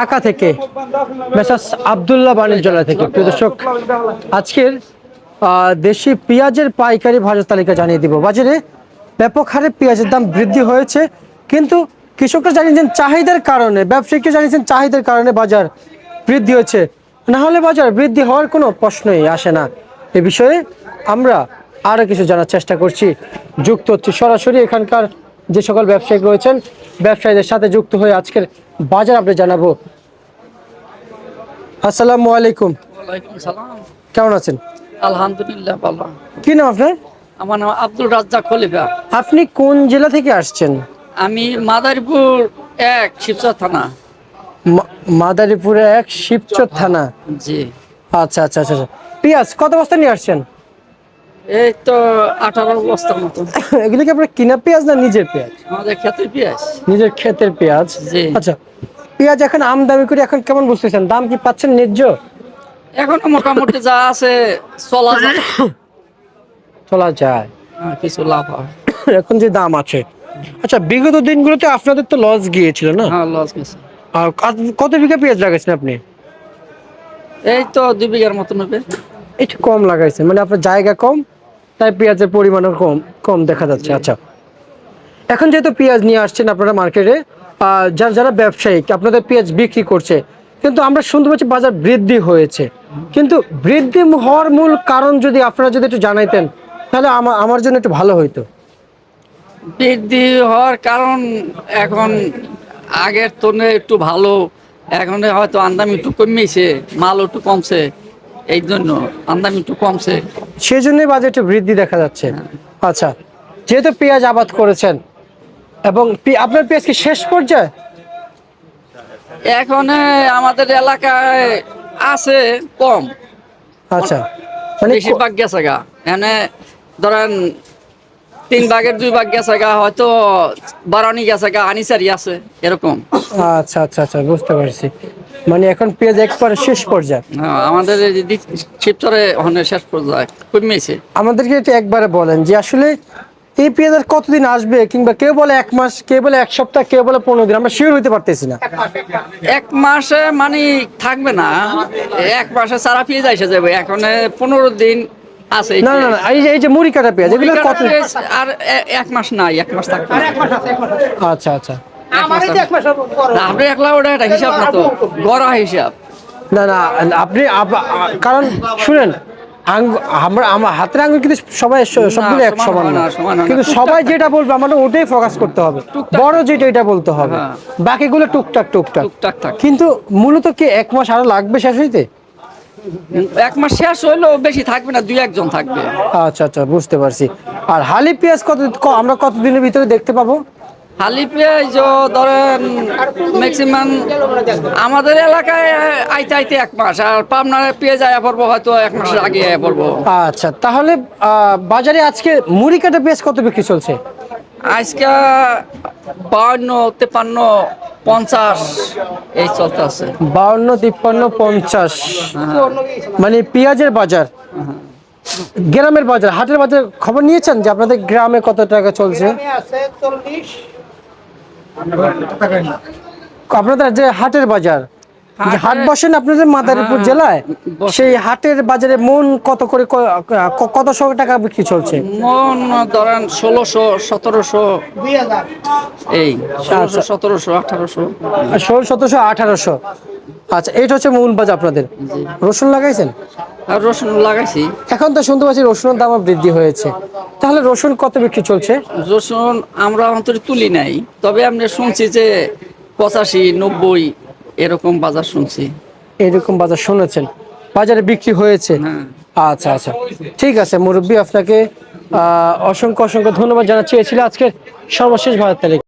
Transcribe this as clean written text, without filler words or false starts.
ঢাকা থেকে, মেসার্স আব্দুল্লাহ বাণিজ্যালয় থেকে। প্রিয় দর্শক, আজকের দেশি পেঁয়াজের পাইকারি বাজার তালিকা জানিয়ে দিব। বাজারে ব্যাপক হারে পেঁয়াজের দাম বৃদ্ধি হয়েছে, কিন্তু কৃষকরা জানিয়েছেন চাহিদার কারণে, ব্যবসায়িকরা জানিয়েছেন চাহিদার কারণে বাজার বৃদ্ধি হয়েছে, না হলে বাজার বৃদ্ধি হওয়ার কোনো প্রশ্নই আসে না। এ বিষয়ে আমরা আরও কিছু জানার চেষ্টা করছি, যুক্ত হচ্ছি সরাসরি এখানকার যে সকল ব্যবসায়িক রয়েছেন, ব্যবসায়ীদের সাথে যুক্ত হয়ে আজকের বাজার আপনি জানাবো। আসসালামু আলাইকুম। ওয়ালাইকুম সালাম। কেমন আছেন? আলহামদুলিল্লাহ ভালো। কি নাম আপনার? আমার নাম আব্দুল রাজ্জাক খলিফা। আপনি কোন জেলা থেকে আসছেন? আমি মাদারীপুর 1 শিবচর থানা। মাদারীপুরে 1 শিবচর থানা। জি। আচ্ছা আচ্ছা আচ্ছা আচ্ছা। পেঁয়াজ কত বস্তা নিয়ে আসছেন? এই তো 18 বস্তার মতো। এগুলো কি আপনার কিনা পেঁয়াজ না নিজের পেঁয়াজ? আমাদের ক্ষেতের পেঁয়াজ। নিজের ক্ষেতের পেঁয়াজ। জি। আচ্ছা, পেঁয়াজ এখন আমদানি করে এখন কেমন বুঝতেছেন? দাম কি পাচ্ছেন ন্যায্য? এখন মোটামুটি যা আছে চলা যায়। চলা যায়, কিছু লাভ হয়। এখন যে দাম আছে। আচ্ছা, বিগত দিনগুলোতে আপনাদের তো লস গিয়েছিল না? হ্যাঁ, লস গেছে। আর কত বিঘা পেঁয়াজ লাগাইছেন আপনি? এই তো 2 বিঘার মতো নেবে। একটু কম লাগাইছেন, মানে আপনার জায়গা কম, তাই পেঁয়াজের পরিমাণও কম কম দেখা যাচ্ছে। আচ্ছা, এখন যেহেতু পেঁয়াজ নিয়ে আসছেন আপনারা মার্কেটে, যারা যারা ব্যবসায়িক আপনাদের পেঁয়াজ বিক্রি করছে, কিন্তু আমরা শুনতে পাচ্ছি বাজার বৃদ্ধি হয়েছে, কিন্তু বৃদ্ধি হওয়ার মূল কারণ যদি আপনারা যদি একটু জানাইতেন, তাহলে আমার জন্য একটু ভালো হইতো। বৃদ্ধি হওয়ার কারণ এখন আগের তুলনায় একটু ভালো, এখন হয়তো আমদানি একটু কমেছে, মাল একটু কমছে, এই জন্য আমদানি একটু কমছে। সেই জন্যই বাজেটে বৃদ্ধি দেখা যাচ্ছে। আচ্ছা, যেহেতু পেঁয়াজ আবাদ করেছেন এবং আপনার পেঁয়াজ কি শেষ পর্যায়ে? এখন আমাদের এলাকায় আছে কম। আচ্ছা, মানে বেশিরভাগ গেছে গা, এখানে ধরেন 3 ভাগের 2 ভাগ গেছে গা, হয়তো বারানি গেছে গা, আনিসারি আছে এরকম। আচ্ছা আচ্ছা আচ্ছা, বুঝতে পারছি। মানে এখন পেঁয়াজ একবারে শেষ পর্যায়ে। হ্যাঁ, আমাদের শিবচরে ওখানে শেষ পর্যায়ে কমেছে। আমাদেরকে এটা একবারে বলেন যে আসলে এই পেঁয়াজ আর কতদিন আসবে, কিংবা কেউ বলে 1 মাস, কেউ বলে 1 সপ্তাহ, কেউ বলে 15 দিন, আমরা শিওর হইতে পারতেছি না। 1 মাসে মানে থাকবে না, 1 মাসে সারা পেঁয়াজ এসে যাবে। এখন 15 দিন আছে। না না না, এই যে মুড়ি কাটা পেঁয়াজ, এগুলো কত? আর 1 মাস নাই, 1 মাস থাকবে। আচ্ছা আচ্ছা, আপনি একলা ওটা একটা হিসাব না তো, গড়া হিসাব। না না, আপনি কারণ শুনেন, আমার হাতের আঙ্গুল কিন্তু সবাই সবগুলো এক সমান না, কিন্তু সবাই যেটা বলবে আমাদের ওটাই ফোকাস করতে হবে। বড় যেটা এটা বলতে হবে, বাকিগুলো টুকটাক টুকটাক টুকটাক থাক। কিন্তু মূলত কি 1 মাস আরো লাগবে শেষ হইতে? 1 মাস শেষ হইলেও বেশি থাকবে না, 2-1 জন থাকবে। আচ্ছা আচ্ছা, বুঝতে পারছি। আর হালি পেঁয়াজ আমরা কতদিনের ভিতরে দেখতে পাবো? হালি পেঁয়াজ ধরেন ম্যাক্সিমাম আমাদের এলাকায় আইতে আইতে 1 মাস, আর পাবনার পেঁয়াজ আয়া পড়বো হয়তো 1 মাসের আগে আয়া পড়বো। আচ্ছা, তাহলে বাজারে আজকে মুড়ি কাটা পেঁয়াজ কত বিক্রি চলছে? আজকে 52, 53, 50 এই চলতে আছে। 52, 53, 50, মানে পেঁয়াজের বাজার। গ্রামের বাজার, হাটের বাজার খবর নিয়েছেন যে আপনাদের গ্রামে কত টাকা চলছে? আপনাদের যে হাটের বাজার, যে হাট বসেন আপনাদের মাদারীপুর জেলায়, সেই হাটের বাজারে মন কত করে, কতশো টাকা বিক্রি চলছে? মন ধরেন 1600, 1700, এই 1600, 1700, 1800। 1600, 1700, 1800। আচ্ছা, এটা হচ্ছে মূল বাজার আপনাদের। রসুন লাগাইছেন? আর রসুন লাগাইছি। এখন তো শুনতে পাচ্ছি রসুনের দামও বৃদ্ধি হয়েছে, তাহলে রসুন কত বিক্রি চলছে? রসুন আমরা অন্তরে তুলি নাই, তবে আমরা শুনছি যে 85, 90 এরকম বাজার শুনছি। এরকম বাজার শুনেছেন, বাজারে বিক্রি হয়েছে? হ্যাঁ। আচ্ছা আচ্ছা, ঠিক আছে মুরব্বী, আপনাকে অসংখ্য অসংখ্য ধন্যবাদ জানাচ্ছি। ছিল আজকে সর্বশেষ বাজার তালিকা।